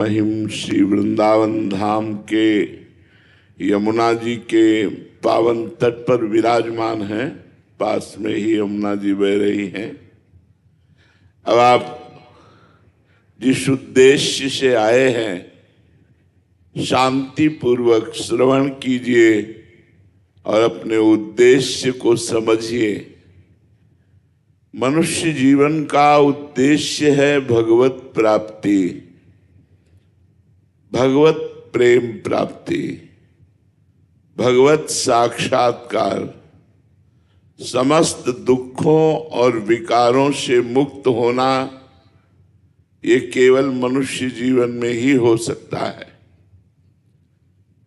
महिम श्री वृंदावन धाम के यमुना जी के पावन तट पर विराजमान हैं। पास में ही यमुना जी बह रही हैं। अब आप जिस उद्देश्य से आए हैं शांति पूर्वक श्रवण कीजिए और अपने उद्देश्य को समझिए। मनुष्य जीवन का उद्देश्य है भगवत प्राप्ति, भगवत प्रेम प्राप्ति, भगवत साक्षात्कार, समस्त दुखों और विकारों से मुक्त होना। ये केवल मनुष्य जीवन में ही हो सकता है।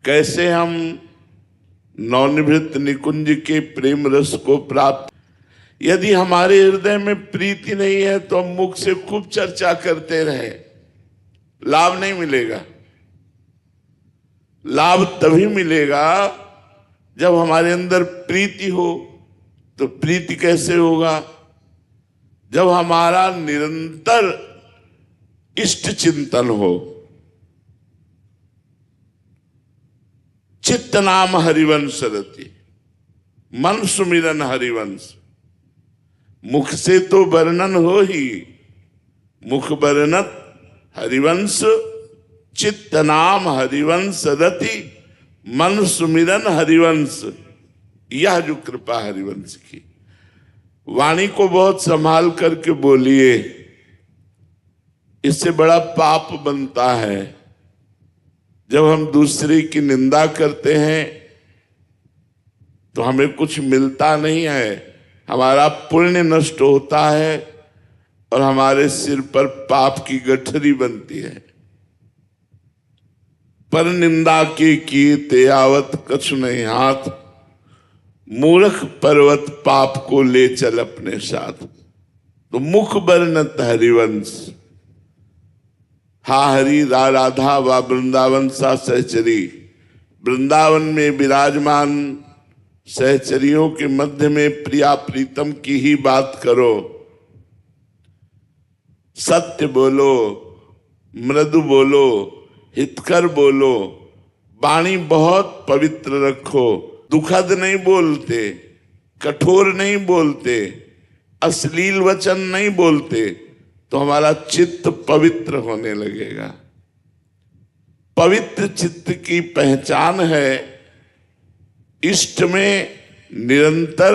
कैसे हम नवनिभृत निकुंज के प्रेम रस को प्राप्त, यदि हमारे हृदय में प्रीति नहीं है तो हम मुख से खूब चर्चा करते रहे, लाभ नहीं मिलेगा। लाभ तभी मिलेगा जब हमारे अंदर प्रीति हो। तो प्रीति कैसे होगा? जब हमारा निरंतर इष्ट चिंतन हो। चित्त नाम हरिवंश रति, मन सुमिरन हरिवंश। मुख से तो वर्णन हो ही, मुख वर्णत हरिवंश, चित्त नाम हरिवंश रति, मन सुमिरन हरिवंश। यह जो कृपा हरिवंश की, वाणी को बहुत संभाल करके बोलिए, इससे बड़ा पाप बनता है। जब हम दूसरे की निंदा करते हैं तो हमें कुछ मिलता नहीं है, हमारा पुण्य नष्ट होता है और हमारे सिर पर पाप की गठरी बनती है। पर निंदा के किए ते आवत कछु नहीं हाथ, मूर्ख पर्वत पाप को ले चल अपने साथ। तो मुख वर्णत हरिवंश, हा हरि रा राधा वा वृंदावन सा सहचरी। वृंदावन में विराजमान सहचरियों के मध्य में प्रिया प्रीतम की ही बात करो। सत्य बोलो, मृदु बोलो, हितकर बोलो, वाणी बहुत पवित्र रखो। दुखद नहीं बोलते, कठोर नहीं बोलते, अश्लील वचन नहीं बोलते, तो हमारा चित्त पवित्र होने लगेगा। पवित्र चित्त की पहचान है इष्ट में निरंतर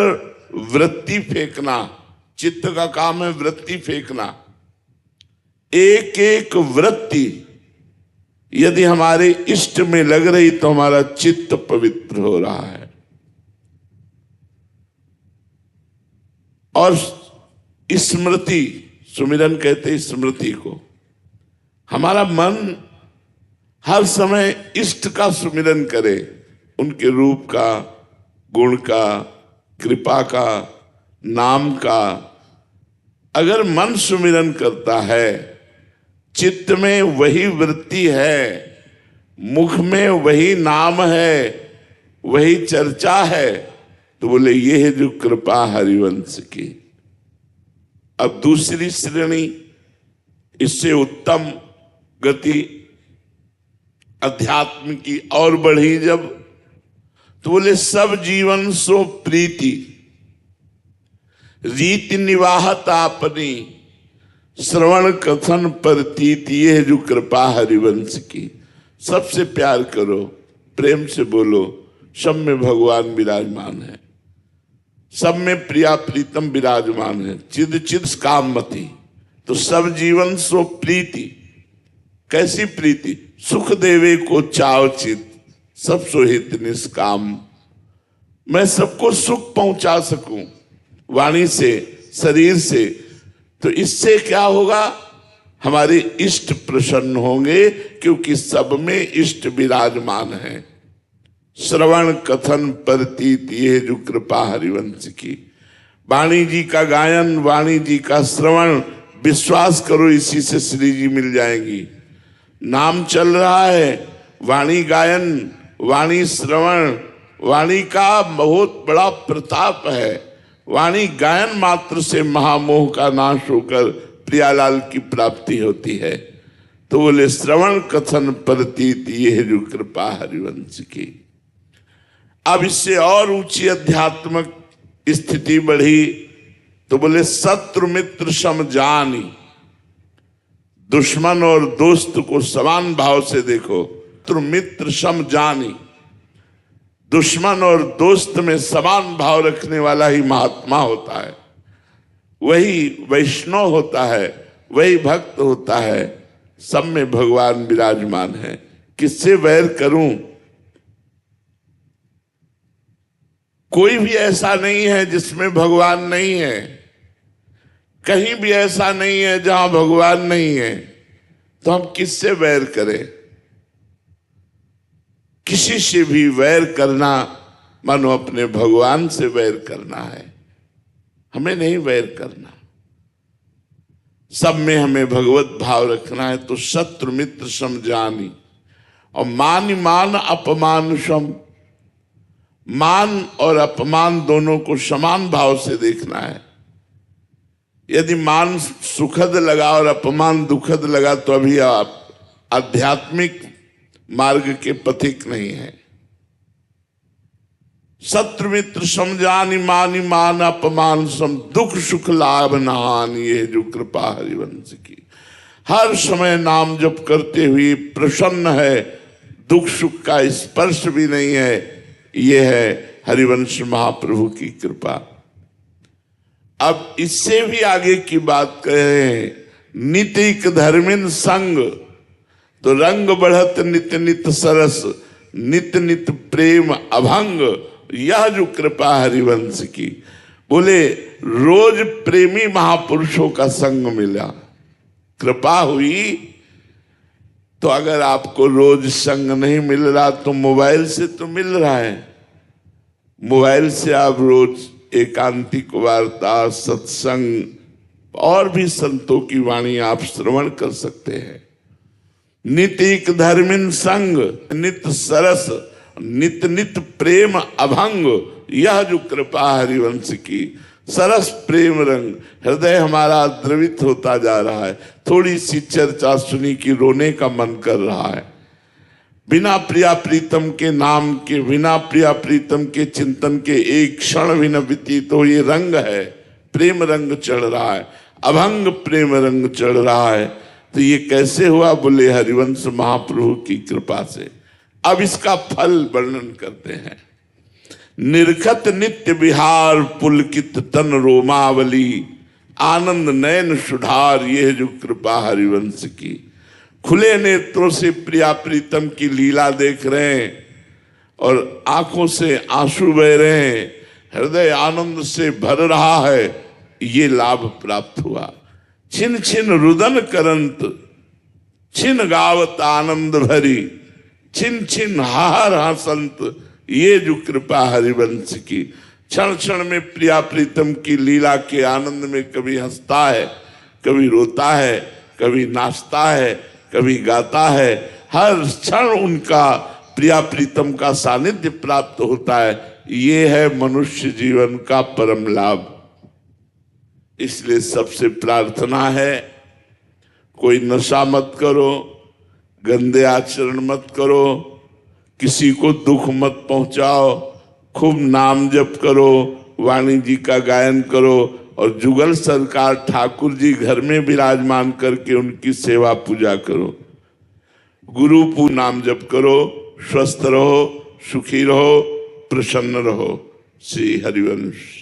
वृत्ति फेंकना। चित्त का काम है वृत्ति फेंकना। एक एक वृत्ति यदि हमारे इष्ट में लग रही तो हमारा चित्त पवित्र हो रहा है। और स्मृति, सुमिरन कहते हैं स्मृति को। हमारा मन हर समय इष्ट का सुमिरन करे, उनके रूप का, गुण का, कृपा का, नाम का। अगर मन सुमिरन करता है, चित्त में वही वृत्ति है, मुख में वही नाम है, वही चर्चा है, तो बोले ये है जो कृपा हरिवंश की। अब दूसरी श्रेणी, इससे उत्तम गति अध्यात्म की और बढ़ी जब, तो बोले सब जीवन सो प्रीति, रीति निवाहत आपनी, श्रवण कथन प्रतीत। ये है जो कृपा हरिवंश की। सबसे प्यार करो, प्रेम से बोलो, सब में भगवान विराजमान है, सब में प्रिया प्रीतम विराजमान है। चिद चिद काममति, तो सब जीवन सो प्रीति। कैसी प्रीति? सुख देवे को चाव चित, सब सोहित निष्काम। मैं सबको सुख पहुंचा सकूं वाणी से, शरीर से, तो इससे क्या होगा? हमारे इष्ट प्रसन्न होंगे, क्योंकि सब में इष्ट विराजमान है। श्रवण कथन प्रतीत, ये जो कृपा हरिवंश की। वाणी जी का गायन, वाणी जी का श्रवण, विश्वास करो इसी से श्री जी मिल जाएंगी। नाम चल रहा है, वाणी गायन, वाणी श्रवण, वाणी का बहुत बड़ा प्रताप है। वाणी गायन मात्र से महामोह का नाश होकर प्रियालाल की प्राप्ति होती है। तो बोले श्रवण कथन प्रतीत ये जो कृपा हरिवंश की। अब इससे और ऊंची अध्यात्मक स्थिति बढ़ी तो बोले शत्रु मित्र सम जानी, दुश्मन और दोस्त को समान भाव से देखो। शत्रु मित्र सम जानी, दुश्मन और दोस्त में समान भाव रखने वाला ही महात्मा होता है, वही वैष्णव होता है, वही भक्त होता है। सब में भगवान विराजमान है। किससे वैर करूं? कोई भी ऐसा नहीं है जिसमें भगवान नहीं है, कहीं भी ऐसा नहीं है जहां भगवान नहीं है, तो हम किससे वैर करें? किसी से भी वैर करना मानो अपने भगवान से वैर करना है। हमें नहीं वैर करना, सब में हमें भगवत भाव रखना है। तो शत्रु मित्र सम जानी, और मान मान अपमान सम, मान और अपमान दोनों को समान भाव से देखना है। यदि मान सुखद लगा और अपमान दुखद लगा तो अभी आप आध्यात्मिक मार्ग के पथिक नहीं है। शत्रु मित्र समझानी मानी मान अपमान सम, दुख सुख लाभ नहान ये जो कृपा हरिवंश की। हर समय नाम जप करते हुए प्रसन्न है, दुख सुख का स्पर्श भी नहीं है, ये है हरिवंश महाप्रभु की कृपा। अब इससे भी आगे की बात कह रहे हैं, नितिक धर्मिन संग, तो रंग बढ़त नित नित सरस, नित नित प्रेम अभंग, यह जो कृपा हरिवंश की। बोले रोज प्रेमी महापुरुषों का संग मिला, कृपा हुई। तो अगर आपको रोज संग नहीं मिल रहा तो मोबाइल से तो मिल रहा है, मोबाइल से आप रोज एकांतिक वार्ता, सत्संग और भी संतों की वाणी आप श्रवण कर सकते हैं। नितिक धर्मिन संग, नित सरस, नित नित प्रेम अभंग, यह जो कृपा हरिवंश की। सरस प्रेम रंग, हृदय हमारा द्रवित होता जा रहा है। थोड़ी सी चर्चा सुनी कि रोने का मन कर रहा है। बिना प्रिया प्रीतम के नाम के, बिना प्रिया प्रीतम के चिंतन के एक क्षण भी न बीती। तो ये रंग है, प्रेम रंग चढ़ रहा है, अभंग प्रेम रंग चढ़ रहा है। तो ये कैसे हुआ? बोले हरिवंश महाप्रभु की कृपा से। अब इसका फल वर्णन करते हैं। निर्खत नित्य विहार पुलकित तन रोमावली, आनंद नयन सुधार ये जो कृपा हरिवंश की। खुले नेत्रों से प्रिया प्रीतम की लीला देख रहे हैं और आंखों से आंसू बह रहे हैं, हृदय आनंद से भर रहा है, ये लाभ प्राप्त हुआ। छिन छिन रुदन करंत, छिन गावत आनंद भरी, छिन छिन हार हसंत, ये जो कृपा हरिवंश की। क्षण क्षण में प्रिया प्रीतम की लीला के आनंद में कभी हंसता है, कभी रोता है, कभी नाचता है, कभी गाता है। हर क्षण उनका प्रिया प्रीतम का सानिध्य प्राप्त होता है। ये है मनुष्य जीवन का परम लाभ। इसलिए सबसे प्रार्थना है, कोई नशा मत करो, गंदे आचरण मत करो, किसी को दुख मत पहुंचाओ, खूब नाम जप करो, वाणी जी का गायन करो और जुगल सरकार ठाकुर जी घर में विराजमान करके उनकी सेवा पूजा करो। गुरु पू नाम जप करो, स्वस्थ रहो, सुखी रहो, प्रसन्न रहो। श्री हरिवंश।